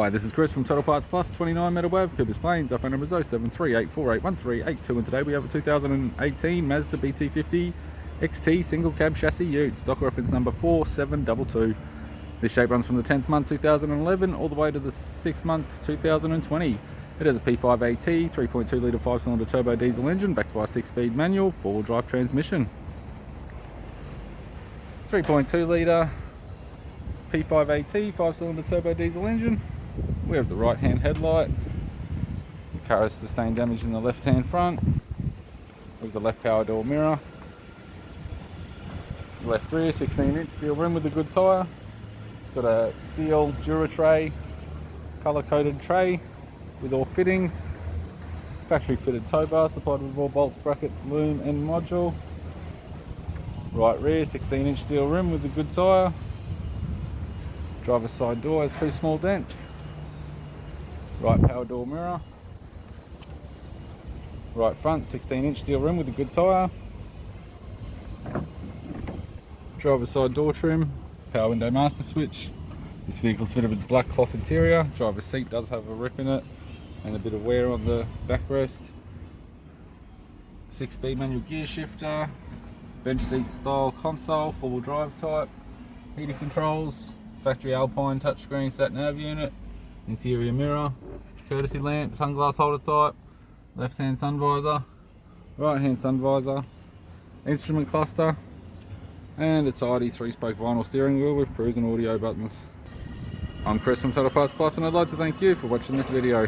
Hi, this is Chris from Total Parts Plus, 29 Meadow Ave, Coopers Plains. Our phone number is 0738481382, and today we have a 2018 Mazda BT-50 XT single cab chassis ute, stock reference number 4722. This shape runs from the 10th month 2011 all the way to the 6th month 2020. It has a P5 AT, 3.2 litre 5-cylinder turbo diesel engine backed by a 6-speed manual 4-wheel drive transmission. 3.2 litre P5 AT, 5-cylinder turbo diesel engine. We have the right hand headlight. The car has sustained damage in the left hand front. With the left power door mirror. Left rear 16-inch steel rim with a good tyre. It's got a steel Duratray colour coded tray with all fittings. Factory fitted tow bar supplied with all bolts, brackets, loom and module. Right rear 16-inch steel rim with a good tyre. Driver's side door has 2 small dents. Right power door mirror. Right front 16-inch steel rim with a good tyre. Driver's side door trim. Power window master switch. This vehicle is fitted with black cloth interior. Driver's seat does have a rip in it and a bit of wear on the backrest. 6-speed manual gear shifter. Bench seat style console, 4-wheel drive type. Heater controls. Factory Alpine touchscreen sat nav unit, interior mirror, courtesy lamp, sunglass holder type, left hand sun visor, right hand sun visor, instrument cluster, and a tidy 3-spoke vinyl steering wheel with cruise and audio buttons. I'm Chris from Total Parts Plus, and I'd like to thank you for watching this video.